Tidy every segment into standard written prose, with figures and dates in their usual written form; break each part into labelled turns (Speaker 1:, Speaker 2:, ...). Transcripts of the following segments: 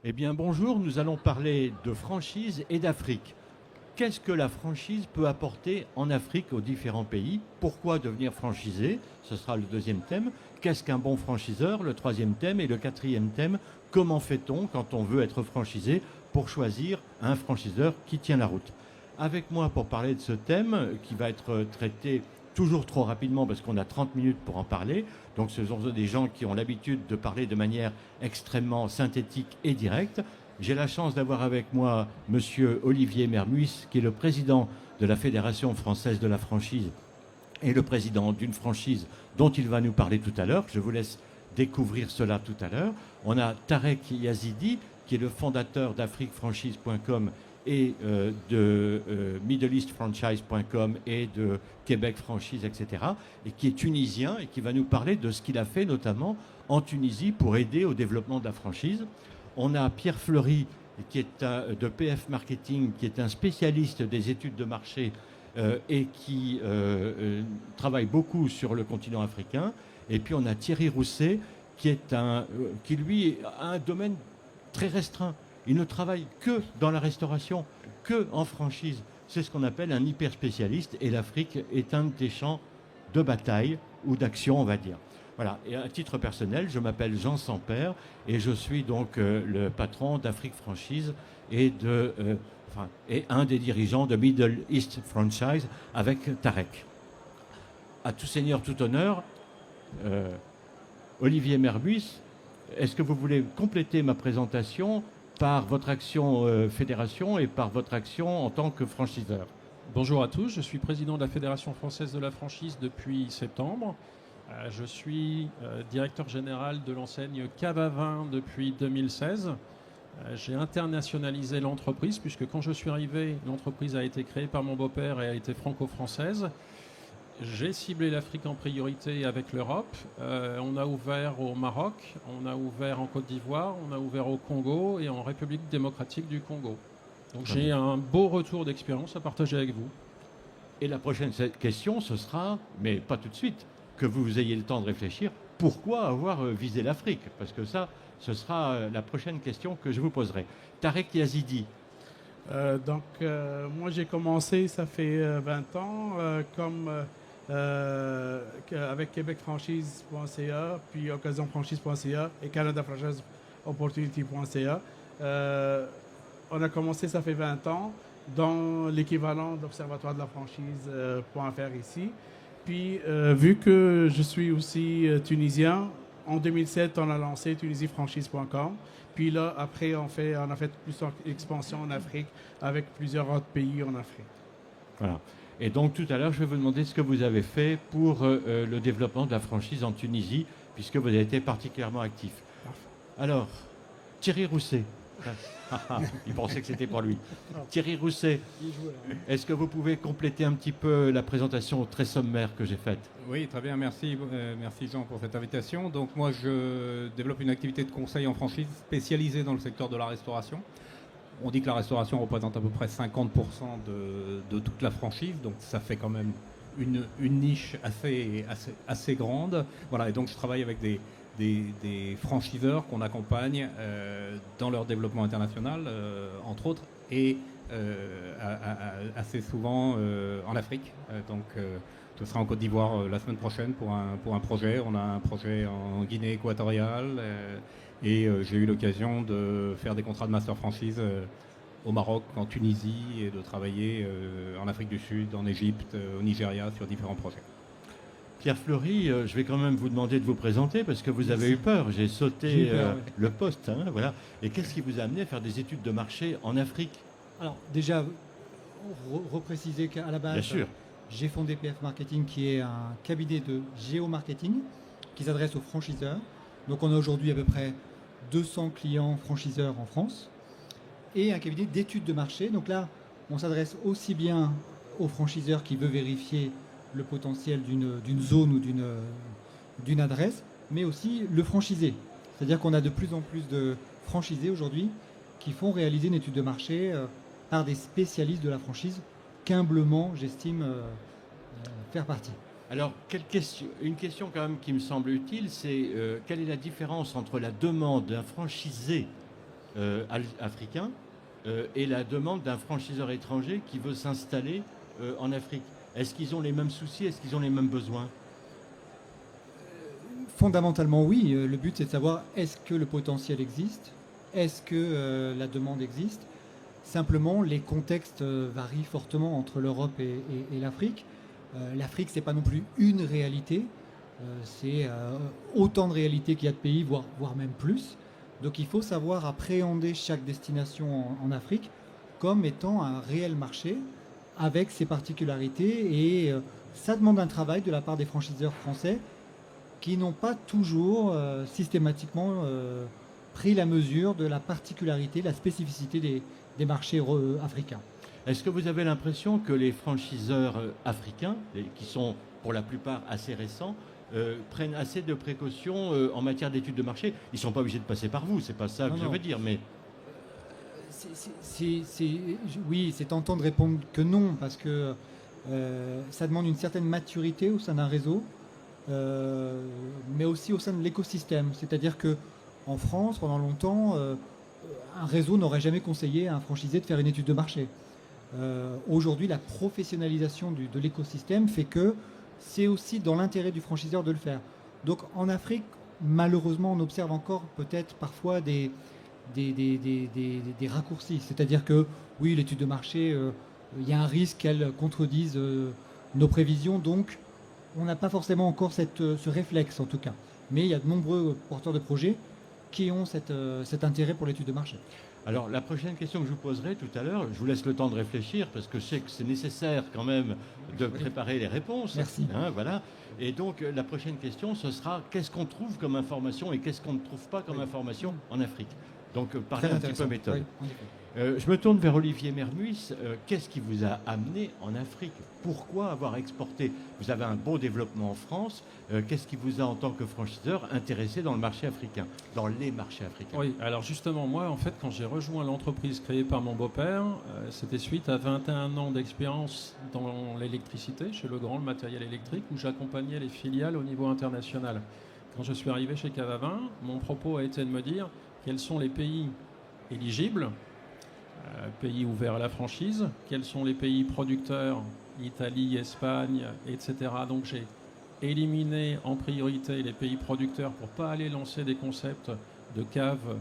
Speaker 1: Eh bien bonjour, nous allons parler de franchise et d'Afrique. Qu'est-ce que la franchise peut apporter en Afrique aux différents pays? Pourquoi devenir franchisé? Ce sera le deuxième thème. Qu'est-ce qu'un bon franchiseur? Le troisième thème. Et le quatrième thème, comment fait-on quand on veut être franchisé pour choisir un franchiseur qui tient la route? Avec moi pour parler de ce thème qui va être traité toujours trop rapidement parce qu'on a 30 minutes pour en parler. Donc ce sont des gens qui ont l'habitude de parler de manière extrêmement synthétique et directe. J'ai la chance d'avoir avec moi Monsieur Olivier Mermuis, qui est le président de la Fédération française de la franchise et le président d'une franchise dont il va nous parler tout à l'heure. Je vous laisse découvrir cela tout à l'heure. On a Tarek Yazidi, qui est le fondateur d'afriquefranchise.com et de middleeastfranchise.com et de Québec Franchise, etc., et qui est tunisien et qui va nous parler de ce qu'il a fait notamment en Tunisie pour aider au développement de la franchise. On a Pierre Fleury, qui est de PF Marketing, qui est un spécialiste des études de marché et qui travaille beaucoup sur le continent africain. Et puis on a Thierry Rousset, qui lui a un domaine très restreint. Il ne travaille que dans la restauration, que en franchise. C'est ce qu'on appelle un hyper spécialiste. Et l'Afrique est un des champs de bataille ou d'action, on va dire. Voilà. Et à titre personnel, je m'appelle Jean Sampère et je suis donc le patron d'Afrique Franchise et et un des dirigeants de Middle East Franchise avec Tarek. À tout seigneur, tout honneur, Olivier Merbuis, est-ce que vous voulez compléter ma présentation par votre action fédération et par votre action en tant que franchiseur?
Speaker 2: Bonjour à tous, je suis président de la Fédération française de la franchise depuis septembre. Je suis directeur général de l'enseigne Cave à Vin depuis 2016. J'ai internationalisé l'entreprise puisque quand je suis arrivé, l'entreprise a été créée par mon beau-père et a été franco-française. J'ai ciblé l'Afrique en priorité avec l'Europe. On a ouvert au Maroc, on a ouvert en Côte d'Ivoire, on a ouvert au Congo et en République démocratique du Congo. Donc j'ai un beau retour d'expérience à partager avec vous.
Speaker 1: Et la prochaine question, ce sera, mais pas tout de suite, que vous ayez le temps de réfléchir, pourquoi avoir visé l'Afrique? Parce que ça, ce sera la prochaine question que je vous poserai. Tarek Yazidi.
Speaker 3: Moi j'ai commencé, ça fait 20 ans, avec québecfranchise.ca, puis occasionfranchise.ca et canadafranchiseopportunity.ca. On a commencé, ça fait 20 ans, dans l'équivalent d'Observatoire de la franchise.fr ici. Puis, vu que je suis aussi tunisien, en 2007, on a lancé tunisiefranchise.com. Puis là, après, on a fait plusieurs expansions en Afrique avec plusieurs autres pays en Afrique.
Speaker 1: Voilà. Et donc, tout à l'heure, je vais vous demander ce que vous avez fait pour le développement de la franchise en Tunisie, puisque vous avez été particulièrement actif. Alors, Thierry Rousset. Il pensait que c'était pour lui. Thierry Rousset, est-ce que vous pouvez compléter un petit peu la présentation très sommaire que j'ai faite?
Speaker 4: Oui, très bien, merci, merci Jean pour cette invitation. Donc moi, je développe une activité de conseil en franchise spécialisée dans le secteur de la restauration. On dit que la restauration représente à peu près 50% de toute la franchise, donc ça fait quand même une niche assez grande. Voilà, et donc je travaille avec des franchiseurs qu'on accompagne dans leur développement international, entre autres, et assez souvent en Afrique. Ce sera en Côte d'Ivoire la semaine prochaine pour un projet. On a un projet en Guinée équatoriale et j'ai eu l'occasion de faire des contrats de master franchise au Maroc, en Tunisie et de travailler en Afrique du Sud, en Égypte, au Nigeria sur différents projets.
Speaker 1: Pierre Fleury, je vais quand même vous demander de vous présenter parce que vous avez eu peur. J'ai sauté le poste. Hein, voilà. Et qu'est-ce qui vous a amené à faire des études de marché en Afrique?
Speaker 5: Alors déjà, repréciser qu'à la base,
Speaker 1: bien sûr,
Speaker 5: j'ai fondé PF Marketing qui est un cabinet de géomarketing qui s'adresse aux franchiseurs. Donc on a aujourd'hui à peu près 200 clients franchiseurs en France et un cabinet d'études de marché. Donc là, on s'adresse aussi bien aux franchiseurs qui veulent vérifier le potentiel d'une zone ou d'une adresse, mais aussi le franchisé. C'est-à-dire qu'on a de plus en plus de franchisés aujourd'hui qui font réaliser une étude de marché par des spécialistes de la franchise qu'humblement j'estime faire partie.
Speaker 1: Alors, une question quand même qui me semble utile, c'est quelle est la différence entre la demande d'un franchisé africain et la demande d'un franchiseur étranger qui veut s'installer en Afrique. Est-ce qu'ils ont les mêmes soucis? Est-ce qu'ils ont les mêmes besoins?
Speaker 5: Fondamentalement, oui. Le but, c'est de savoir est-ce que le potentiel existe? Est-ce que la demande existe? Simplement, les contextes varient fortement entre l'Europe et l'Afrique. L'Afrique, ce n'est pas non plus une réalité. C'est autant de réalités qu'il y a de pays, voire même plus. Donc il faut savoir appréhender chaque destination en Afrique comme étant un réel marché avec ses particularités. Et ça demande un travail de la part des franchiseurs français qui n'ont pas toujours systématiquement pris la mesure de la particularité, la spécificité des marchés africains.
Speaker 1: Est-ce que vous avez l'impression que les franchiseurs africains, qui sont pour la plupart assez récents, prennent assez de précautions en matière d'études de marché? Ils ne sont pas obligés de passer par vous, c'est pas ça que je veux dire, mais...
Speaker 5: Oui, c'est tentant de répondre que non, parce que ça demande une certaine maturité au sein d'un réseau, mais aussi au sein de l'écosystème. C'est-à-dire qu'en France, pendant longtemps, un réseau n'aurait jamais conseillé à un franchisé de faire une étude de marché. Aujourd'hui, la professionnalisation de l'écosystème fait que c'est aussi dans l'intérêt du franchiseur de le faire. Donc en Afrique, malheureusement, on observe encore peut-être parfois des raccourcis. C'est-à-dire que oui, l'étude de marché, il y a un risque qu'elle contredise nos prévisions, donc on n'a pas forcément encore ce réflexe en tout cas. Mais il y a de nombreux porteurs de projets qui ont cet intérêt pour l'étude de marché.
Speaker 1: Alors, la prochaine question que je vous poserai tout à l'heure, je vous laisse le temps de réfléchir parce que je sais que c'est nécessaire quand même de préparer les réponses.
Speaker 5: Merci.
Speaker 1: Voilà. Et donc, la prochaine question, ce sera qu'est-ce qu'on trouve comme information et qu'est-ce qu'on ne trouve pas comme information en Afrique. Donc, parler un petit peu méthode.
Speaker 5: Oui,
Speaker 1: je me tourne vers Olivier Mermuis. Qu'est-ce qui vous a amené en Afrique? Pourquoi avoir exporté? Vous avez un beau développement en France. Qu'est-ce qui vous a, en tant que franchiseur, intéressé dans le marché africain, dans les marchés africains?
Speaker 2: Oui, alors justement, moi, en fait, quand j'ai rejoint l'entreprise créée par mon beau-père, c'était suite à 21 ans d'expérience dans l'électricité, chez Legrand, le matériel électrique, où j'accompagnais les filiales au niveau international. Quand je suis arrivé chez Cavavin, mon propos a été de me dire quels sont les pays éligibles, pays ouverts à la franchise, quels sont les pays producteurs, Italie, Espagne, etc. Donc j'ai éliminé en priorité les pays producteurs pour ne pas aller lancer des concepts de caves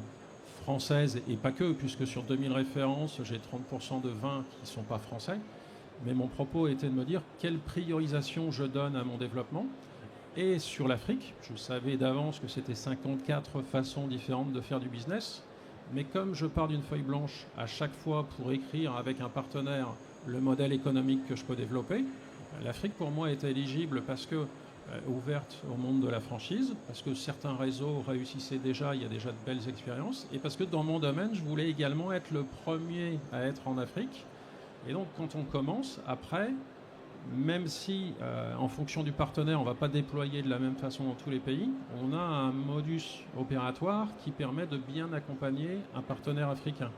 Speaker 2: françaises, et pas que, puisque sur 2000 références, j'ai 30% de vins qui ne sont pas français. Mais mon propos était de me dire quelle priorisation je donne à mon développement. Et sur l'Afrique, je savais d'avance que c'était 54 façons différentes de faire du business. Mais comme je pars d'une feuille blanche à chaque fois pour écrire avec un partenaire le modèle économique que je peux développer, l'Afrique pour moi était éligible parce que ouverte au monde de la franchise, parce que certains réseaux réussissaient déjà, il y a déjà de belles expériences, et parce que dans mon domaine, je voulais également être le premier à être en Afrique. Et donc quand on commence, après, même si en fonction du partenaire, on ne va pas déployer de la même façon dans tous les pays, on a un modus opératoire qui permet de bien accompagner un partenaire africain.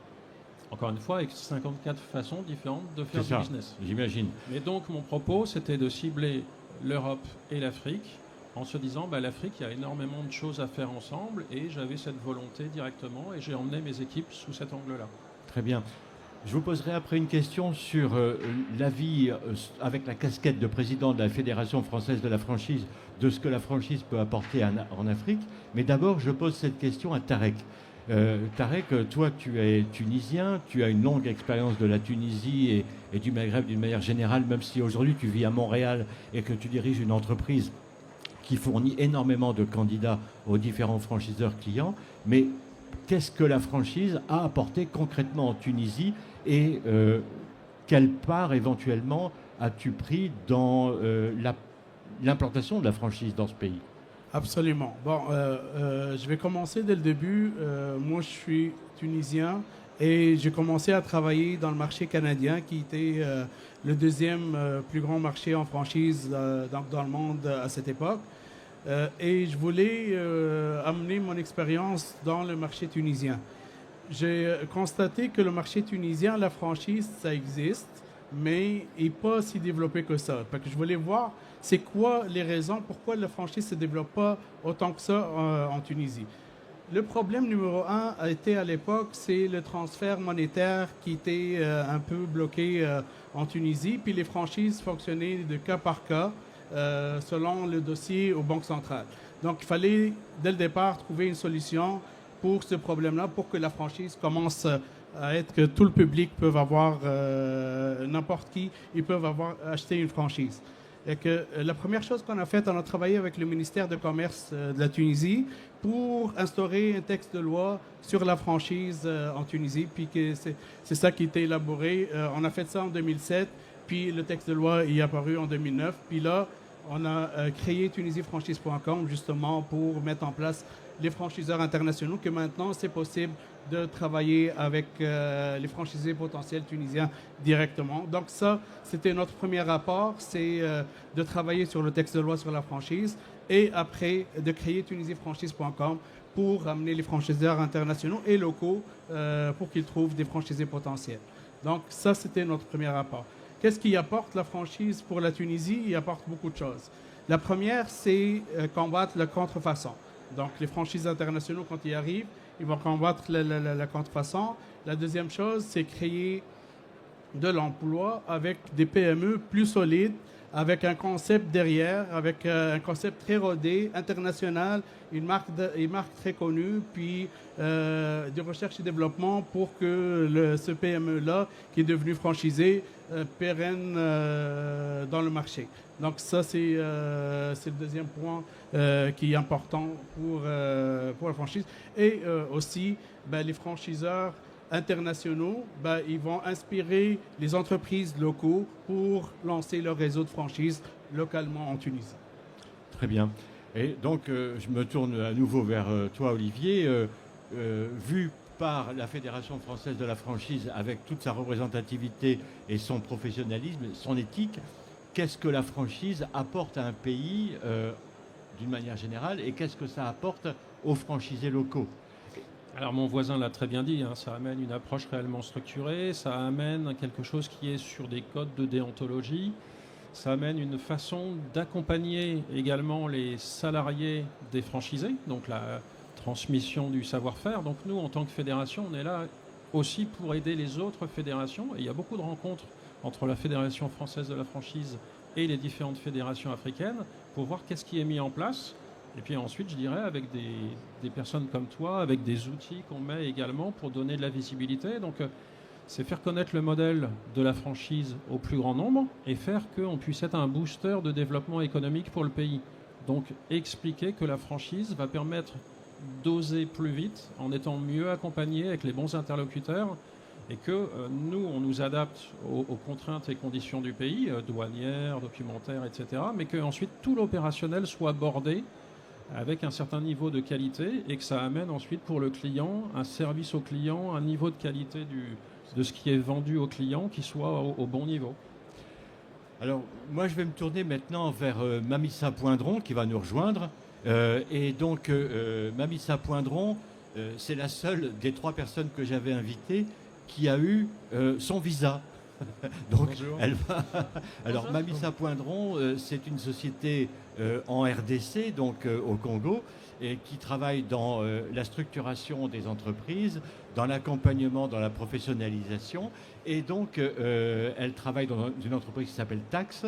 Speaker 2: Encore une fois, avec 54 façons différentes de faire du business.
Speaker 1: J'imagine.
Speaker 2: Mais donc mon propos, c'était de cibler l'Europe et l'Afrique en se disant, l'Afrique, il y a énormément de choses à faire ensemble, et j'avais cette volonté directement, et j'ai emmené mes équipes sous cet angle-là.
Speaker 1: Très bien. Je vous poserai après une question sur l'avis, avec la casquette de président de la Fédération française de la franchise, de ce que la franchise peut apporter en Afrique. Mais d'abord, je pose cette question à Tarek. Tarek, toi, tu es tunisien, tu as une longue expérience de la Tunisie et du Maghreb d'une manière générale, même si aujourd'hui tu vis à Montréal et que tu diriges une entreprise qui fournit énormément de candidats aux différents franchiseurs clients. Mais qu'est-ce que la franchise a apporté concrètement en Tunisie et quelle part éventuellement as-tu pris dans l'implantation de la franchise dans ce pays?
Speaker 3: Absolument. Bon, je vais commencer dès le début. Moi, je suis tunisien et j'ai commencé à travailler dans le marché canadien qui était le deuxième plus grand marché en franchise dans le monde à cette époque. Et je voulais amener mon expérience dans le marché tunisien. J'ai constaté que le marché tunisien, la franchise, ça existe, mais il n'est pas si développé que ça. Parce que je voulais voir c'est quoi les raisons pourquoi la franchise ne se développe pas autant que ça en Tunisie. Le problème numéro un a été à l'époque, c'est le transfert monétaire qui était un peu bloqué en Tunisie, puis les franchises fonctionnaient de cas par cas selon le dossier aux banques centrales. Donc il fallait dès le départ trouver une solution pour ce problème-là, pour que la franchise commence à être que tout le public peut avoir, n'importe qui, ils peuvent avoir acheté une franchise. Et que la première chose qu'on a faite, on a travaillé avec le ministère de Commerce de la Tunisie pour instaurer un texte de loi sur la franchise en Tunisie, puis que c'est ça qui a été élaboré. On a fait ça en 2007, puis le texte de loi est apparu en 2009, puis là, on a créé TunisieFranchise.com justement pour mettre en place les franchiseurs internationaux, que maintenant c'est possible de travailler avec les franchisés potentiels tunisiens directement. Donc ça, c'était notre premier rapport, c'est de travailler sur le texte de loi sur la franchise et après de créer TunisieFranchise.com pour amener les franchiseurs internationaux et locaux pour qu'ils trouvent des franchisés potentiels. Donc ça, c'était notre premier rapport. Qu'est-ce qui apporte la franchise pour la Tunisie? Il apporte beaucoup de choses. La première, c'est combattre la contrefaçon. Donc, les franchises internationaux, quand ils arrivent, ils vont combattre la contrefaçon. La deuxième chose, c'est créer de l'emploi avec des PME plus solides, avec un concept derrière, avec un concept très rodé, international, une marque très connue, puis de recherche et développement pour que ce PME-là, qui est devenu franchisé, pérenne dans le marché. Donc ça, c'est le deuxième point qui est important pour la franchise. Et aussi, les franchiseurs internationaux, ils vont inspirer les entreprises locaux pour lancer leur réseau de franchise localement en Tunisie.
Speaker 1: Très bien. Et donc, je me tourne à nouveau vers toi, Olivier. Vu par la Fédération française de la franchise, avec toute sa représentativité et son professionnalisme, son éthique, qu'est-ce que la franchise apporte à un pays d'une manière générale et qu'est-ce que ça apporte aux franchisés locaux?
Speaker 2: Alors mon voisin l'a très bien dit, ça amène une approche réellement structurée, ça amène quelque chose qui est sur des codes de déontologie, ça amène une façon d'accompagner également les salariés des franchisés, donc la transmission du savoir-faire. Donc nous, en tant que fédération, on est là aussi pour aider les autres fédérations. Et il y a beaucoup de rencontres entre la Fédération française de la franchise et les différentes fédérations africaines pour voir qu'est-ce qui est mis en place. Et puis ensuite, je dirais, avec des personnes comme toi, avec des outils qu'on met également pour donner de la visibilité. Donc, c'est faire connaître le modèle de la franchise au plus grand nombre et faire qu'on puisse être un booster de développement économique pour le pays. Donc, expliquer que la franchise va permettre d'oser plus vite en étant mieux accompagné avec les bons interlocuteurs et que nous, on nous adapte aux contraintes et conditions du pays, douanières, documentaires, etc., mais qu'ensuite tout l'opérationnel soit bordé avec un certain niveau de qualité et que ça amène ensuite pour le client un service au client, un niveau de qualité de ce qui est vendu au client qui soit au bon niveau.
Speaker 1: Alors, moi, je vais me tourner maintenant vers Mamissa Poindron qui va nous rejoindre. Et donc, Mamissa Poindron, c'est la seule des 3 personnes que j'avais invitées qui a eu son visa. Donc, bonjour. Elle va. Alors, bonjour. Mamissa Poindron, c'est une société en RDC, donc au Congo, et qui travaille dans la structuration des entreprises, dans l'accompagnement, dans la professionnalisation. Et donc, elle travaille dans une entreprise qui s'appelle Tax.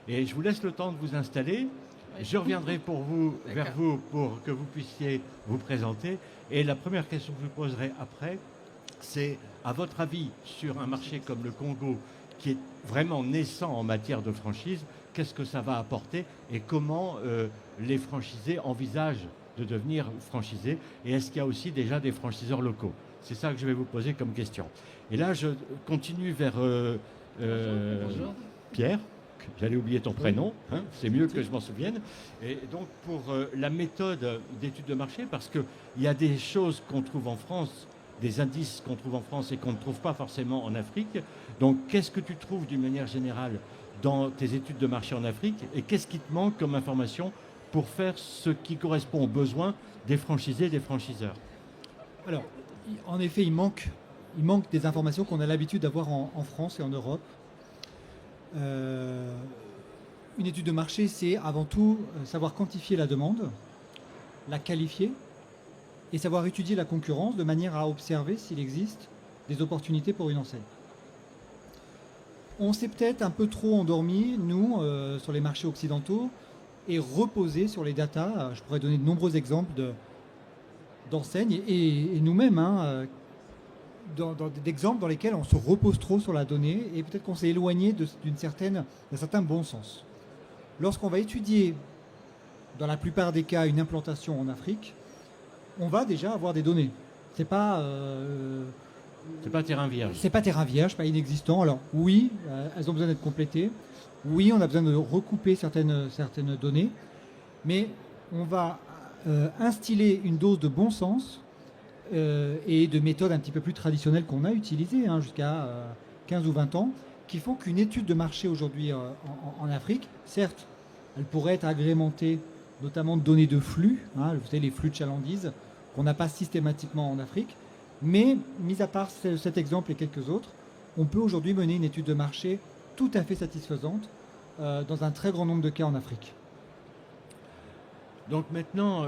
Speaker 1: Et je vous laisse le temps de vous installer. Je reviendrai vers vous pour que vous puissiez vous présenter. Et la première question que je vous poserai après, c'est, à votre avis, sur un marché comme le Congo, qui est vraiment naissant en matière de franchise, qu'est-ce que ça va apporter et comment les franchisés envisagent de devenir franchisés? Et est-ce qu'il y a aussi déjà des franchiseurs locaux? C'est ça que je vais vous poser comme question. Et là, je continue vers Pierre. J'allais oublier ton prénom, hein, c'est mieux que je m'en souvienne. Et donc pour la méthode d'étude de marché, parce qu'il y a des choses qu'on trouve en France, des indices qu'on trouve en France et qu'on ne trouve pas forcément en Afrique. Donc qu'est-ce que tu trouves d'une manière générale dans tes études de marché en Afrique et qu'est-ce qui te manque comme information pour faire ce qui correspond aux besoins des franchisés et des franchiseurs?
Speaker 5: Alors, en effet, il manque des informations qu'on a l'habitude d'avoir en France et en Europe. Une étude de marché, c'est avant tout savoir quantifier la demande, la qualifier et savoir étudier la concurrence de manière à observer s'il existe des opportunités pour une enseigne. On s'est peut-être un peu trop endormi, nous, sur les marchés occidentaux, et reposé sur les datas. Je pourrais donner de nombreux exemples d'enseignes, et nous-mêmes, d'exemples dans lesquels on se repose trop sur la donnée, et peut-être qu'on s'est éloigné d'un certain bon sens. Lorsqu'on va étudier, dans la plupart des cas, une implantation en Afrique, on va déjà avoir des données. C'est pas
Speaker 1: terrain vierge.
Speaker 5: C'est pas terrain vierge, pas inexistant. Alors oui, elles ont besoin d'être complétées. Oui, on a besoin de recouper certaines données, mais on va instiller une dose de bon sens et de méthodes un petit peu plus traditionnelles qu'on a utilisées jusqu'à 15 ou 20 ans, qui font qu'une étude de marché aujourd'hui en Afrique, certes, elle pourrait être agrémentée notamment de données de flux, vous savez, les flux de chalandise qu'on n'a pas systématiquement en Afrique, mais mis à part cet exemple et quelques autres, on peut aujourd'hui mener une étude de marché tout à fait satisfaisante dans un très grand nombre de cas en Afrique.
Speaker 1: Donc maintenant,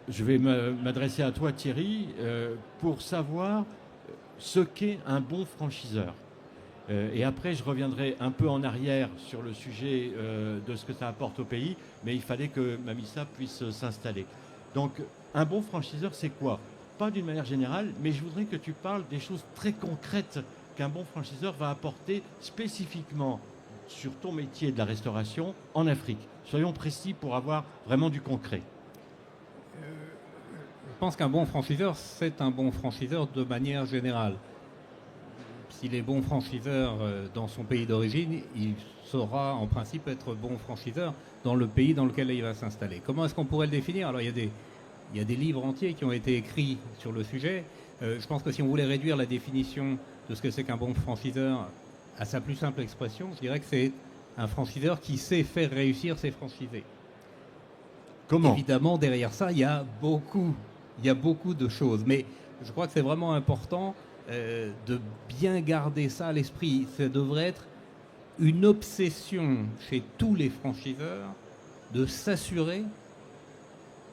Speaker 1: je vais m'adresser à toi Thierry pour savoir ce qu'est un bon franchiseur. Et après, je reviendrai un peu en arrière sur le sujet de ce que ça apporte au pays, mais il fallait que Mamissa puisse s'installer. Donc, un bon franchiseur, c'est quoi? Pas d'une manière générale, mais je voudrais que tu parles des choses très concrètes qu'un bon franchiseur va apporter spécifiquement sur ton métier de la restauration en Afrique. Soyons précis pour avoir vraiment du concret.
Speaker 4: Je pense qu'un bon franchiseur, c'est un bon franchiseur de manière générale. S'il est bon franchiseur dans son pays d'origine, il saura en principe être bon franchiseur dans le pays dans lequel il va s'installer. Comment est-ce qu'on pourrait le définir? Alors il y a des livres entiers qui ont été écrits sur le sujet. Je pense que si on voulait réduire la définition de ce que c'est qu'un bon franchiseur à sa plus simple expression, je dirais que c'est un franchiseur qui sait faire réussir ses franchisés.
Speaker 1: Comment?
Speaker 4: Évidemment, derrière ça, il y a beaucoup de choses. Mais je crois que c'est vraiment important de bien garder ça à l'esprit. Ça devrait être une obsession chez tous les franchiseurs de s'assurer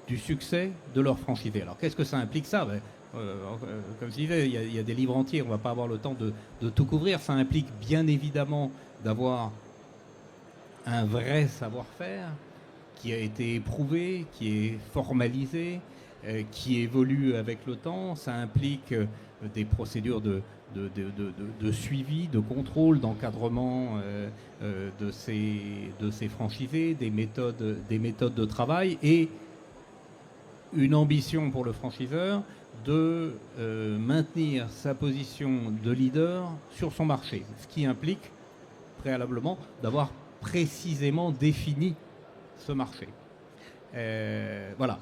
Speaker 4: du succès de leur franchisé. Alors qu'est-ce que ça implique ça? Comme je disais, il y a des livres entiers, on ne va pas avoir le temps de tout couvrir. Ça implique bien évidemment d'avoir un vrai savoir-faire qui a été éprouvé, qui est formalisé, qui évolue avec le temps. Ça implique des procédures de suivi, de contrôle, d'encadrement de ces franchisés, des méthodes de travail et une ambition pour le franchiseur de maintenir sa position de leader sur son marché, ce qui implique préalablement d'avoir précisément défini ce marché. Voilà.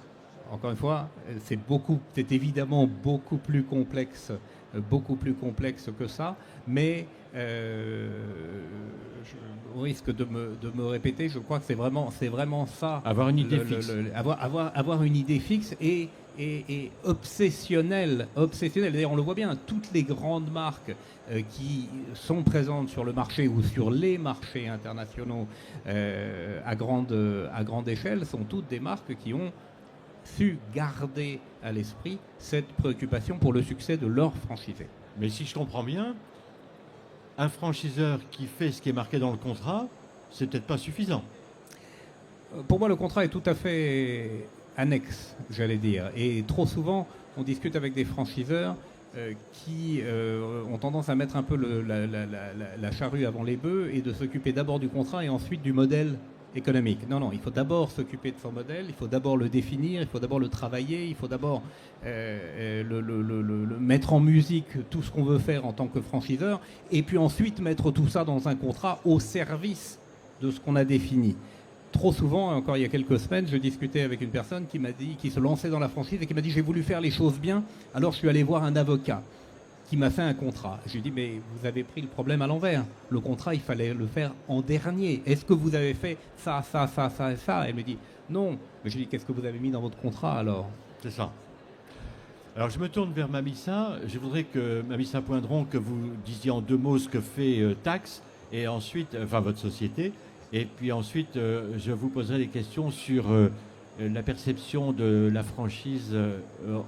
Speaker 4: Encore une fois, c'est évidemment beaucoup plus complexe que ça, mais au risque de me répéter, je crois que c'est vraiment ça.
Speaker 1: Avoir une idée fixe.
Speaker 4: Avoir une idée fixe et obsessionnelle. D'ailleurs, on le voit bien, toutes les grandes marques qui sont présentes sur le marché ou sur les marchés internationaux à grande échelle sont toutes des marques qui ont su garder à l'esprit cette préoccupation pour le succès de leurs franchisés.
Speaker 1: Mais si je comprends bien, un franchiseur qui fait ce qui est marqué dans le contrat, c'est peut-être pas suffisant.
Speaker 4: Pour moi, le contrat est tout à fait annexe, j'allais dire. Et trop souvent, on discute avec des franchiseurs qui ont tendance à mettre un peu la charrue avant les bœufs et de s'occuper d'abord du contrat et ensuite du modèle économique. Non, il faut d'abord s'occuper de son modèle, il faut d'abord le définir, il faut d'abord le travailler, il faut d'abord le mettre en musique tout ce qu'on veut faire en tant que franchiseur, et puis ensuite mettre tout ça dans un contrat au service de ce qu'on a défini. Trop souvent, encore il y a quelques semaines, je discutais avec une personne qui se lançait dans la franchise et qui m'a dit « j'ai voulu faire les choses bien, alors je suis allé voir un avocat ». Qui m'a fait un contrat. Je lui ai dit, mais vous avez pris le problème à l'envers. Le contrat, il fallait le faire en dernier. Est-ce que vous avez fait ça et ça? Elle me dit, non. Mais je lui ai dit, qu'est-ce que vous avez mis dans votre contrat alors?
Speaker 1: C'est ça. Alors je me tourne vers Mamissa. Je voudrais que Mamissa Poindron, que vous disiez en 2 mots ce que fait Tax, et ensuite, enfin votre société. Et puis ensuite, je vous poserai des questions sur la perception de la franchise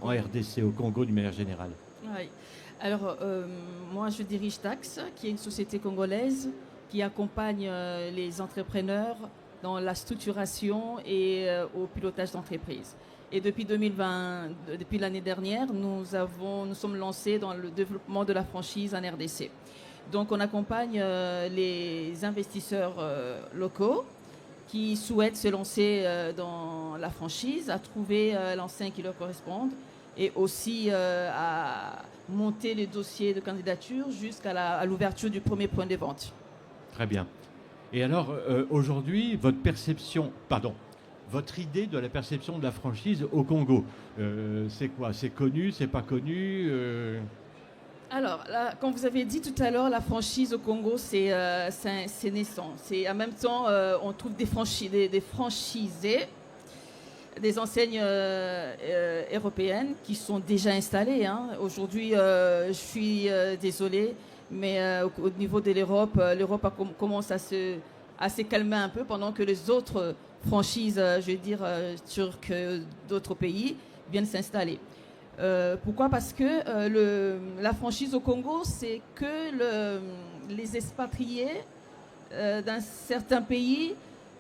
Speaker 1: en RDC, au Congo, d'une manière générale.
Speaker 6: Oui. Alors, moi, je dirige Tax, qui est une société congolaise qui accompagne les entrepreneurs dans la structuration et au pilotage d'entreprise. Et depuis 2020, depuis l'année dernière, nous sommes lancés dans le développement de la franchise en RDC. Donc, on accompagne les investisseurs locaux qui souhaitent se lancer dans la franchise, à trouver l'enseigne qui leur corresponde et aussi à monter les dossiers de candidature jusqu'à l'ouverture du premier point de vente.
Speaker 1: Très bien. Et alors, aujourd'hui, votre idée de la perception de la franchise au Congo, c'est quoi? C'est connu, c'est pas connu
Speaker 6: Alors, là, comme vous avez dit tout à l'heure, la franchise au Congo, c'est naissant. En même temps, on trouve des franchisés, des enseignes européennes qui sont déjà installées. Hein. Aujourd'hui, je suis désolée, mais au niveau de l'Europe, l'Europe commence à se calmer un peu pendant que les autres franchises, je veux dire, turques, d'autres pays, viennent s'installer. Pourquoi? Parce que la franchise au Congo, c'est que les expatriés d'un certain pays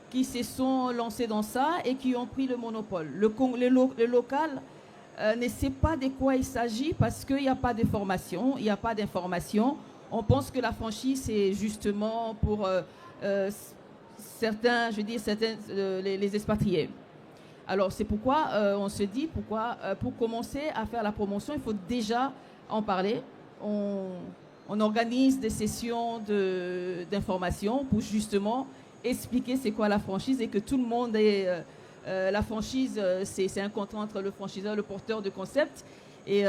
Speaker 6: qui se sont lancés dans ça et qui ont pris le monopole. Le local ne sait pas de quoi il s'agit parce qu'il n'y a pas de formation, il n'y a pas d'information. On pense que la franchise, c'est justement pour certains, je veux dire, les expatriés. Alors, c'est pourquoi on se dit, pour commencer à faire la promotion, il faut déjà en parler. On organise des sessions d'information pour justement expliquer c'est quoi la franchise et que tout le monde ait... la franchise, c'est un contrat entre le franchiseur, le porteur de concept et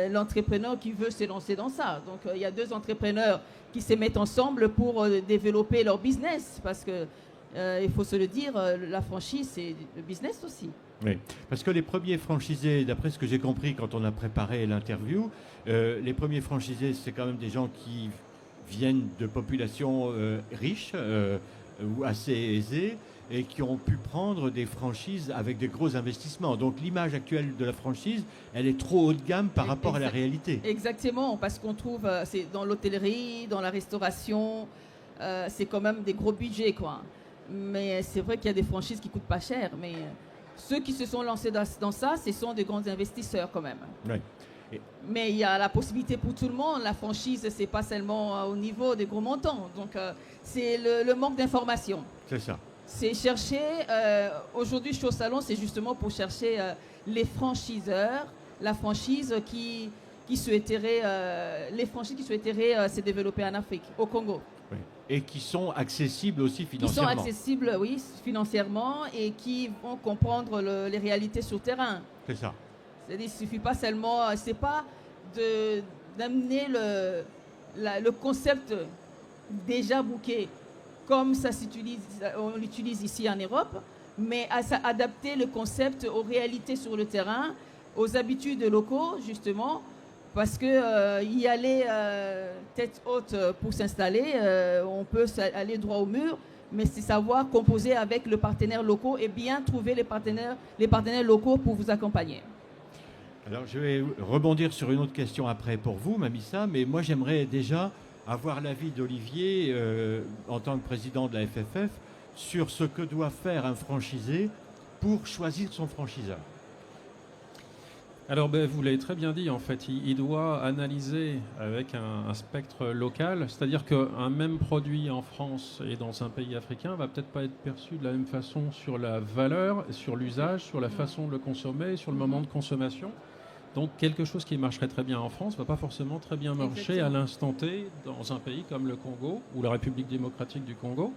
Speaker 6: l'entrepreneur qui veut se lancer dans ça. Donc, il y a deux entrepreneurs qui se mettent ensemble pour développer leur business parce que il faut se le dire, la franchise, c'est le business aussi.
Speaker 1: Oui, parce que les premiers franchisés, d'après ce que j'ai compris quand on a préparé l'interview, les premiers franchisés, c'est quand même des gens qui viennent de populations riches ou assez aisées et qui ont pu prendre des franchises avec des gros investissements. Donc l'image actuelle de la franchise, elle est trop haut de gamme par rapport à la réalité.
Speaker 6: Exactement, parce qu'on trouve, c'est dans l'hôtellerie, dans la restauration, c'est quand même des gros budgets, quoi. Mais c'est vrai qu'il y a des franchises qui ne coûtent pas cher. Mais ceux qui se sont lancés dans ça, ce sont des grands investisseurs quand même.
Speaker 1: Oui.
Speaker 6: Mais il y a la possibilité pour tout le monde. La franchise, ce n'est pas seulement au niveau des gros montants. Donc, c'est le manque d'information.
Speaker 1: C'est ça.
Speaker 6: C'est chercher... aujourd'hui, je suis au salon, c'est justement pour chercher les franchiseurs, la franchise qui souhaiterait... les franchises qui souhaiteraient se développer en Afrique, au Congo.
Speaker 1: Oui. Et qui sont accessibles aussi financièrement.
Speaker 6: Qui sont accessibles, oui, financièrement et qui vont comprendre les réalités sur le terrain.
Speaker 1: C'est ça.
Speaker 6: C'est-à-dire, il ne suffit pas seulement, c'est pas d'amener le concept déjà booké comme ça on l'utilise ici en Europe, mais à adapter le concept aux réalités sur le terrain, aux habitudes locaux, justement, parce que y aller tête haute pour s'installer, on peut aller droit au mur, mais c'est savoir composer avec le partenaire local et bien trouver les partenaires locaux pour vous accompagner.
Speaker 1: Alors, je vais rebondir sur une autre question après pour vous, Mamissa, mais moi, j'aimerais déjà avoir l'avis d'Olivier, en tant que président de la FFF, sur ce que doit faire un franchisé pour choisir son franchiseur.
Speaker 2: Alors, vous l'avez très bien dit, en fait, il doit analyser avec un spectre local, c'est-à-dire qu'un même produit en France et dans un pays africain va peut-être pas être perçu de la même façon sur la valeur, sur l'usage, sur la façon de le consommer, sur le moment de consommation. Donc, quelque chose qui marcherait très bien en France ne va pas forcément très bien marcher à l'instant T dans un pays comme le Congo ou la République démocratique du Congo.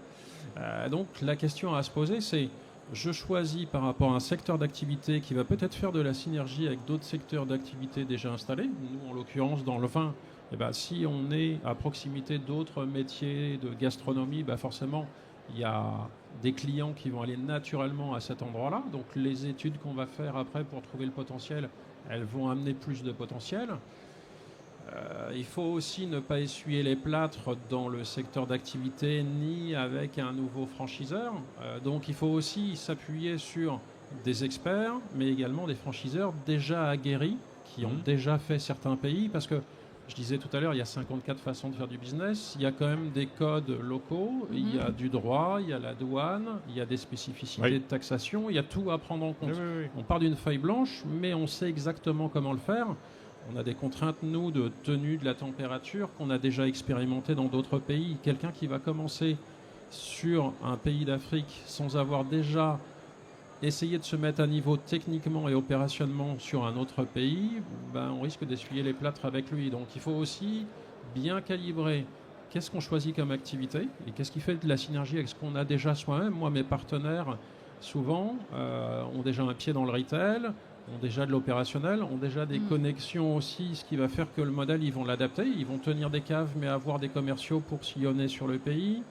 Speaker 2: Donc, la question à se poser, c'est: je choisis par rapport à un secteur d'activité qui va peut-être faire de la synergie avec d'autres secteurs d'activité déjà installés. Nous, en l'occurrence, dans le vin, si on est à proximité d'autres métiers de gastronomie, forcément, il y a des clients qui vont aller naturellement à cet endroit-là. Donc, les études qu'on va faire après pour trouver le potentiel, elles vont amener plus de potentiel. Il faut aussi ne pas essuyer les plâtres dans le secteur d'activité ni avec un nouveau franchiseur. Donc il faut aussi s'appuyer sur des experts, mais également des franchiseurs déjà aguerris, qui ont déjà fait certains pays, parce que je disais tout à l'heure, il y a 54 façons de faire du business, il y a quand même des codes locaux, il y a du droit, il y a la douane, il y a des spécificités de taxation, il y a tout à prendre en compte. On part d'une feuille blanche, mais on sait exactement comment le faire. On a des contraintes, nous, de tenue de la température qu'on a déjà expérimenté dans d'autres pays. Quelqu'un qui va commencer sur un pays d'Afrique sans avoir déjà essayé de se mettre à niveau techniquement et opérationnellement sur un autre pays, on risque d'essuyer les plâtres avec lui. Donc il faut aussi bien calibrer qu'est-ce qu'on choisit comme activité et qu'est-ce qui fait de la synergie avec ce qu'on a déjà soi-même. Moi, mes partenaires, souvent, ont déjà un pied dans le retail, ont déjà de l'opérationnel, ont déjà des connexions aussi, ce qui va faire que le modèle, ils vont l'adapter. Ils vont tenir des caves, mais avoir des commerciaux pour sillonner sur le pays.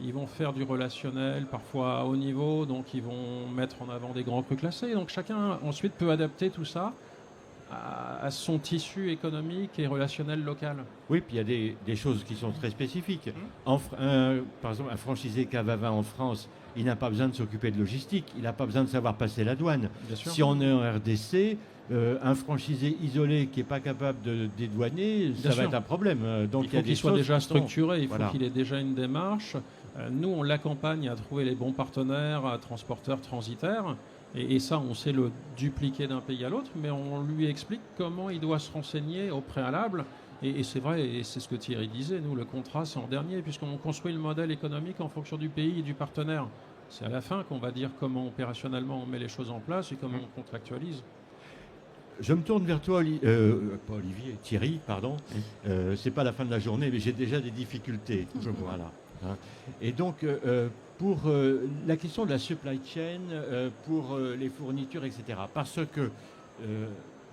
Speaker 2: Ils vont faire du relationnel, parfois à haut niveau, donc ils vont mettre en avant des grands crus classés. Donc chacun ensuite peut adapter tout ça à son tissu économique et relationnel local.
Speaker 1: Oui, puis il y a des choses qui sont très spécifiques. Par exemple, un franchisé cave à vin en France, il n'a pas besoin de s'occuper de logistique, il n'a pas besoin de savoir passer la douane. Si on est en RDC, un franchisé isolé qui n'est pas capable de dédouaner, ça va être un problème. Donc
Speaker 2: il faut qu'il soit déjà structuré, il faut
Speaker 1: voilà.
Speaker 2: qu'il ait déjà une démarche. Nous, on l'accompagne à trouver les bons partenaires, transporteurs, transitaires. Et ça, on sait le dupliquer d'un pays à l'autre, mais on lui explique comment il doit se renseigner au préalable. Et c'est vrai, et c'est ce que Thierry disait, nous, le contrat, c'est en dernier, puisqu'on construit le modèle économique en fonction du pays et du partenaire. C'est à la fin qu'on va dire comment opérationnellement on met les choses en place et comment on contractualise.
Speaker 1: Je me tourne vers toi, Thierry, pardon. C'est pas la fin de la journée, mais j'ai déjà des difficultés. Voilà. Et donc, pour la question de la supply chain, pour les fournitures, etc. Parce que,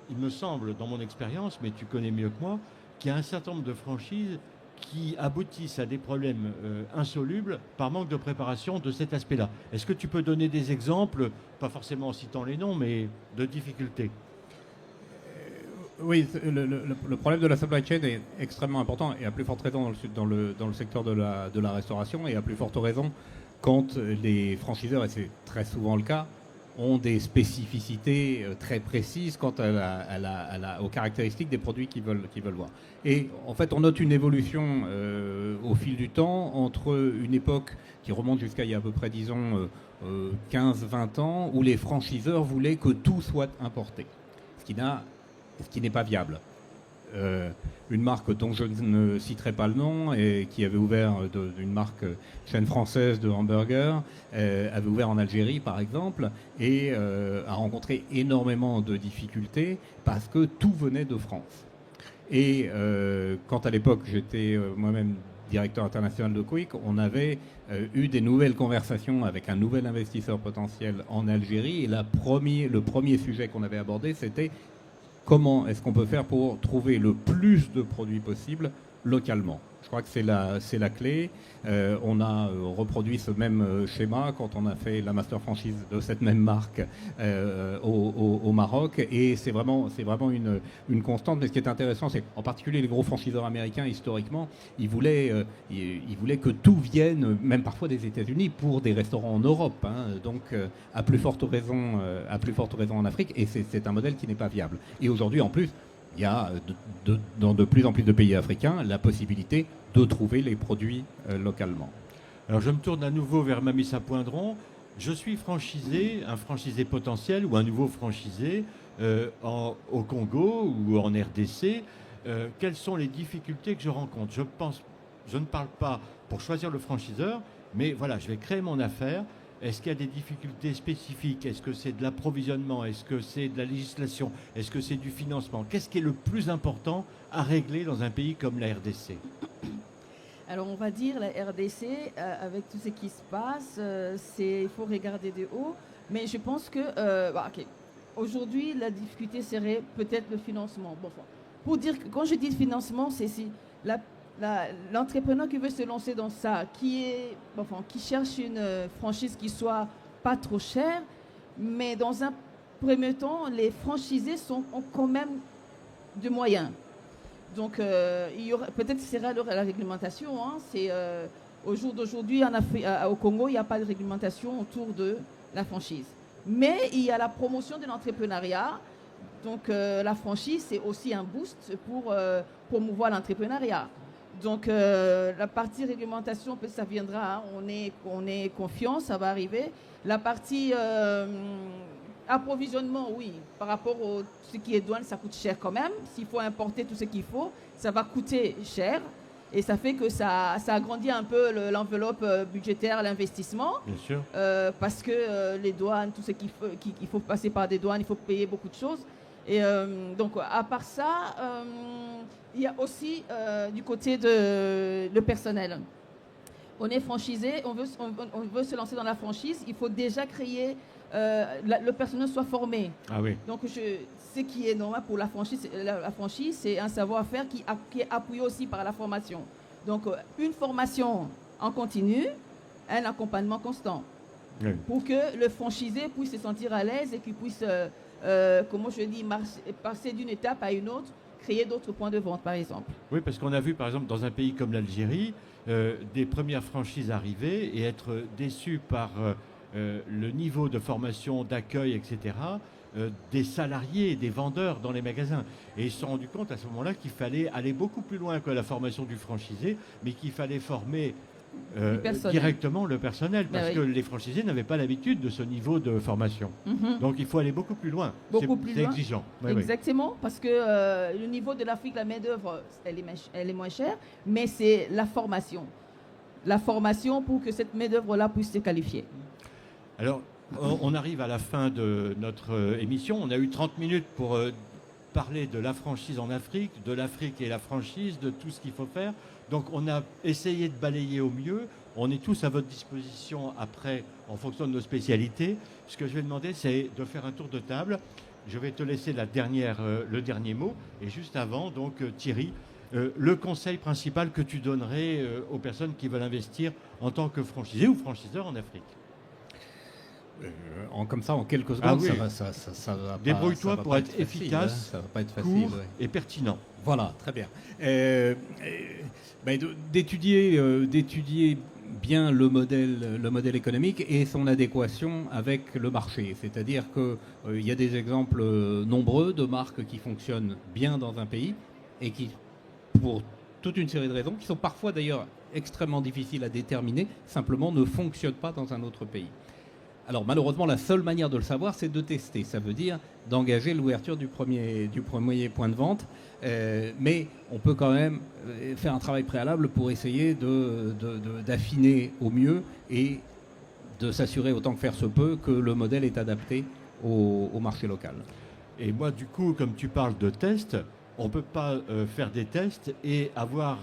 Speaker 1: il me semble, dans mon expérience, mais tu connais mieux que moi, qu'il y a un certain nombre de franchises qui aboutissent à des problèmes insolubles par manque de préparation de cet aspect-là. Est-ce que tu peux donner des exemples, pas forcément en citant les noms, mais de difficultés ?
Speaker 4: Oui, le problème de la supply chain est extrêmement important et à plus forte raison dans le secteur de la restauration et à plus forte raison quand les franchiseurs, et c'est très souvent le cas, ont des spécificités très précises quant aux caractéristiques des produits qu'ils veulent voir. Et en fait, on note une évolution au fil du temps entre une époque qui remonte jusqu'à il y a à peu près, disons, 15-20 ans, où les franchiseurs voulaient que tout soit importé, ce qui n'est pas viable. Une marque dont je ne citerai pas le nom et qui avait ouvert une marque chaîne française de hamburgers avait ouvert en Algérie par exemple et a rencontré énormément de difficultés parce que tout venait de France. Et quand à l'époque j'étais moi-même directeur international de Quick, on avait eu des nouvelles conversations avec un nouvel investisseur potentiel en Algérie et le premier sujet qu'on avait abordé c'était comment est-ce qu'on peut faire pour trouver le plus de produits possible localement. Je crois que c'est la clé. On a reproduit ce même schéma quand on a fait la master franchise de cette même marque au Maroc. Et c'est vraiment une constante. Mais ce qui est intéressant, c'est en particulier les gros franchiseurs américains, historiquement, ils voulaient que tout vienne, même parfois des États-Unis, pour des restaurants en Europe. Donc, à plus forte raison en Afrique. Et c'est un modèle qui n'est pas viable. Et aujourd'hui, en plus, il y a dans de plus en plus de pays africains la possibilité de trouver les produits localement.
Speaker 1: Alors je me tourne à nouveau vers Mamissa Poindron. Je suis franchisé, un franchisé potentiel ou un nouveau franchisé au Congo ou en RDC. Quelles sont les difficultés que je rencontre ? Je ne parle pas pour choisir le franchiseur, mais voilà, je vais créer mon affaire. Est-ce qu'il y a des difficultés spécifiques ? Est-ce que c'est de l'approvisionnement ? Est-ce que c'est de la législation ? Est-ce que c'est du financement ? Qu'est-ce qui est le plus important à régler dans un pays comme la RDC ?
Speaker 6: Alors on va dire la RDC, avec tout ce qui se passe, il faut regarder de haut. Mais je pense que aujourd'hui, la difficulté serait peut-être le financement. Bon, pour dire que quand je dis financement, c'est si l'entrepreneur qui veut se lancer dans ça, qui cherche une franchise qui soit pas trop chère, mais dans un premier temps, les franchisés ont quand même de moyens. Donc, peut-être que ce sera la réglementation. Au jour d'aujourd'hui, au Congo, il n'y a pas de réglementation autour de la franchise. Mais il y a la promotion de l'entrepreneuriat. Donc la franchise, c'est aussi un boost pour promouvoir l'entrepreneuriat. Donc la partie réglementation, peut-être ça viendra, hein. On est confiant, ça va arriver. La partie approvisionnement, oui, par rapport à ce qui est douane, ça coûte cher quand même. S'il faut importer tout ce qu'il faut, ça va coûter cher. Et ça fait que ça agrandit un peu l'enveloppe budgétaire, l'investissement.
Speaker 1: Bien sûr.
Speaker 6: Parce que les douanes, tout ce qu'il faut passer par des douanes, il faut payer beaucoup de choses. Et donc, à part ça, il y a aussi du côté le personnel. On est franchisé, on veut se lancer dans la franchise, il faut déjà créer, le personnel soit formé.
Speaker 1: Ah oui.
Speaker 6: Donc, ce qui est normal pour la franchise, c'est un savoir-faire qui est appuyé aussi par la formation. Donc, une formation en continu, un accompagnement constant.
Speaker 1: Oui.
Speaker 6: Pour que le franchisé puisse se sentir à l'aise et qu'il puisse, comment je dis, passer d'une étape à une autre, créer d'autres points de vente, par exemple.
Speaker 1: Oui, parce qu'on a vu, par exemple, dans un pays comme l'Algérie, des premières franchises arriver et être déçus par le niveau de formation, d'accueil, etc., des salariés, des vendeurs dans les magasins. Et ils se sont rendus compte à ce moment-là qu'il fallait aller beaucoup plus loin que la formation du franchisé, mais qu'il fallait former directement le personnel, parce que les franchisés n'avaient pas l'habitude de ce niveau de formation. Donc il faut aller beaucoup plus loin. C'est exigeant.
Speaker 6: Exactement, parce que le niveau de l'Afrique, la main-d'œuvre, elle est moins chère, mais c'est la formation. La formation pour que cette main-d'œuvre-là puisse se qualifier.
Speaker 1: Alors, on arrive à la fin de notre émission. On a eu 30 minutes pour parler de la franchise en Afrique, de l'Afrique et la franchise, de tout ce qu'il faut faire. Donc on a essayé de balayer au mieux. On est tous à votre disposition après, en fonction de nos spécialités. Ce que je vais demander, c'est de faire un tour de table. Je vais te laisser le dernier mot. Et juste avant, donc Thierry, le conseil principal que tu donnerais aux personnes qui veulent investir en tant que franchisé ou franchiseur en Afrique.
Speaker 4: Comme ça, en quelques secondes,
Speaker 1: oui.
Speaker 4: ça va pas.
Speaker 1: Débrouille-toi pour être
Speaker 4: facile,
Speaker 1: efficace,
Speaker 4: hein, ça va pas être facile,
Speaker 1: court et pertinent.
Speaker 4: Voilà, très bien. D'étudier bien le modèle économique et son adéquation avec le marché. C'est-à-dire qu'il y a des exemples nombreux de marques qui fonctionnent bien dans un pays et qui, pour toute une série de raisons, qui sont parfois d'ailleurs extrêmement difficiles à déterminer, simplement ne fonctionnent pas dans un autre pays. Alors malheureusement, la seule manière de le savoir, c'est de tester. Ça veut dire d'engager l'ouverture du premier point de vente. Mais on peut quand même faire un travail préalable pour essayer d'affiner au mieux et de s'assurer autant que faire se peut que le modèle est adapté au marché local.
Speaker 1: Et moi, du coup, comme tu parles de tests, on ne peut pas faire des tests et avoir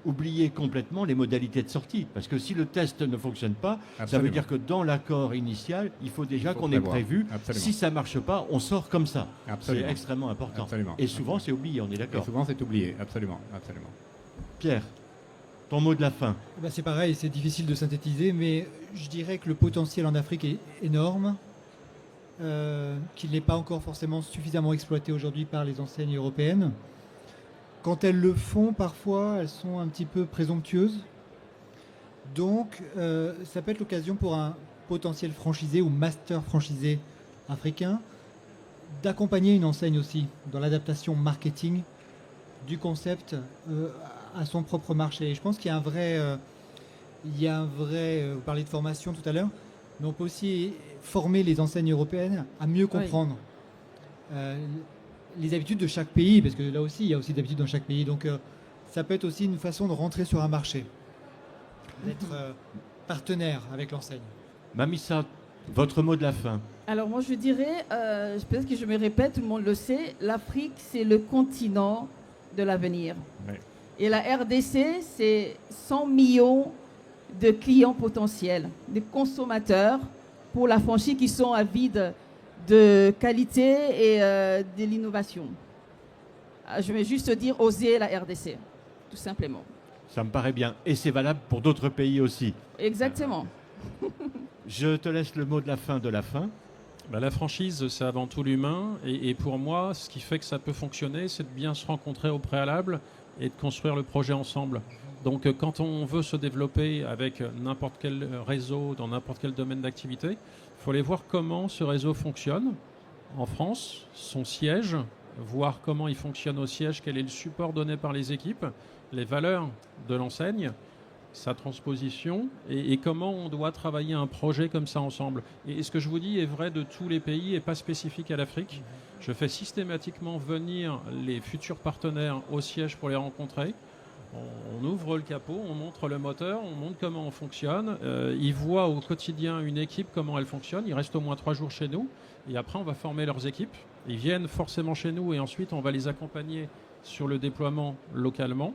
Speaker 1: oublié complètement les modalités de sortie. Parce que si le test ne fonctionne pas,
Speaker 4: Absolument.
Speaker 1: ça veut dire que dans l'accord initial, il faut déjà qu'on ait prévu.
Speaker 4: Absolument.
Speaker 1: Si ça ne marche pas, on sort comme ça.
Speaker 4: Absolument.
Speaker 1: C'est extrêmement important.
Speaker 4: Absolument.
Speaker 1: Et souvent, c'est oublié, on est d'accord.
Speaker 4: Et souvent, c'est oublié. Absolument. Absolument.
Speaker 1: Pierre, ton mot de la fin.
Speaker 5: C'est pareil, c'est difficile de synthétiser, mais je dirais que le potentiel en Afrique est énorme, qu'il n'est pas encore forcément suffisamment exploité aujourd'hui par les enseignes européennes. Quand elles le font, parfois, elles sont un petit peu présomptueuses. Donc, ça peut être l'occasion pour un potentiel franchisé ou master franchisé africain d'accompagner une enseigne aussi dans l'adaptation marketing du concept à son propre marché. Et je pense qu'il y a un vrai, vous parliez de formation tout à l'heure, mais on peut aussi former les enseignes européennes à mieux comprendre les habitudes de chaque pays, parce que là aussi, il y a aussi des habitudes dans chaque pays. Donc, ça peut être aussi une façon de rentrer sur un marché, d'être partenaire avec l'enseigne.
Speaker 1: Mamissa, votre mot de la fin.
Speaker 6: Alors moi, je dirais, peut-être que je me répète, tout le monde le sait, l'Afrique, c'est le continent de l'avenir.
Speaker 1: Oui.
Speaker 6: Et la RDC, c'est 100 millions de clients potentiels, de consommateurs pour la franchise qui sont avides de qualité et de l'innovation. Je vais juste dire oser la RDC, tout simplement.
Speaker 1: Ça me paraît bien. Et c'est valable pour d'autres pays aussi.
Speaker 6: Exactement.
Speaker 1: Je te laisse le mot de la fin de la fin.
Speaker 2: La franchise, c'est avant tout l'humain. Et pour moi, ce qui fait que ça peut fonctionner, c'est de bien se rencontrer au préalable et de construire le projet ensemble. Donc quand on veut se développer avec n'importe quel réseau, dans n'importe quel domaine d'activité, il faut aller voir comment ce réseau fonctionne en France, son siège, voir comment il fonctionne au siège, quel est le support donné par les équipes, les valeurs de l'enseigne, sa transposition et comment on doit travailler un projet comme ça ensemble. Et ce que je vous dis est vrai de tous les pays et pas spécifique à l'Afrique. Je fais systématiquement venir les futurs partenaires au siège pour les rencontrer. On ouvre le capot, on montre le moteur, on montre comment on fonctionne. Ils voient au quotidien une équipe, comment elle fonctionne. Ils restent au moins 3 jours chez nous. Et après, on va former leurs équipes. Ils viennent forcément chez nous et ensuite, on va les accompagner sur le déploiement localement.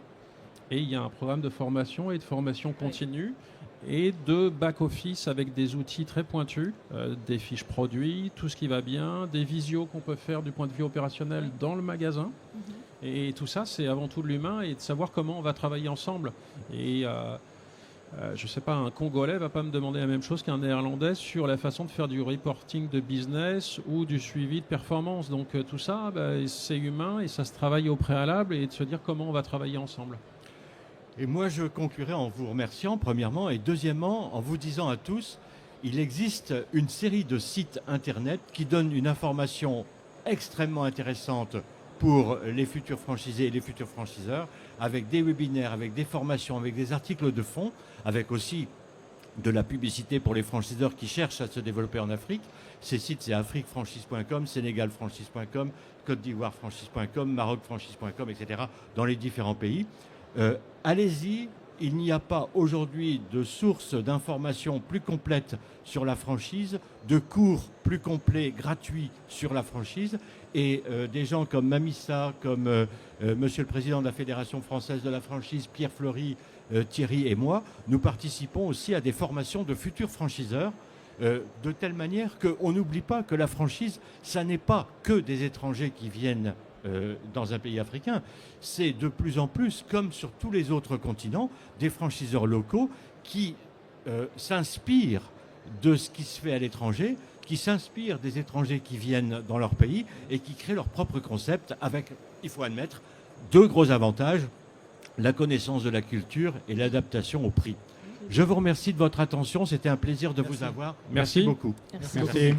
Speaker 2: Et il y a un programme de formation et de formation continue et de back-office avec des outils très pointus, des fiches produits, tout ce qui va bien, des visios qu'on peut faire du point de vue opérationnel dans le magasin. Et tout ça, c'est avant tout de l'humain et de savoir comment on va travailler ensemble. Et je ne sais pas, un Congolais ne va pas me demander la même chose qu'un Néerlandais sur la façon de faire du reporting de business ou du suivi de performance. Donc tout ça, c'est humain et ça se travaille au préalable et de se dire comment on va travailler ensemble.
Speaker 1: Et moi, je conclurai en vous remerciant, premièrement, et deuxièmement, en vous disant à tous, il existe une série de sites Internet qui donnent une information extrêmement intéressante pour les futurs franchisés et les futurs franchiseurs, avec des webinaires, avec des formations, avec des articles de fond, avec aussi de la publicité pour les franchiseurs qui cherchent à se développer en Afrique. Ces sites, c'est afriquefranchise.com, sénégalfranchise.com, Côte d'Ivoire-franchise.com, Maroc-franchise.com, etc., dans les différents pays. Allez-y, il n'y a pas aujourd'hui de source d'informations plus complète sur la franchise, de cours plus complets, gratuits sur la franchise, et des gens comme Mamissa, comme Monsieur le Président de la Fédération française de la franchise, Pierre Fleury, Thierry et moi, nous participons aussi à des formations de futurs franchiseurs, de telle manière qu'on n'oublie pas que la franchise, ça n'est pas que des étrangers qui viennent dans un pays africain, c'est de plus en plus, comme sur tous les autres continents, des franchiseurs locaux qui s'inspirent de ce qui se fait à l'étranger, qui s'inspirent des étrangers qui viennent dans leur pays et qui créent leur propre concept avec, il faut admettre, 2 gros avantages, la connaissance de la culture et l'adaptation au prix. Je vous remercie de votre attention, c'était un plaisir de vous avoir.
Speaker 2: Merci
Speaker 1: Merci beaucoup.
Speaker 6: Merci.
Speaker 1: Merci.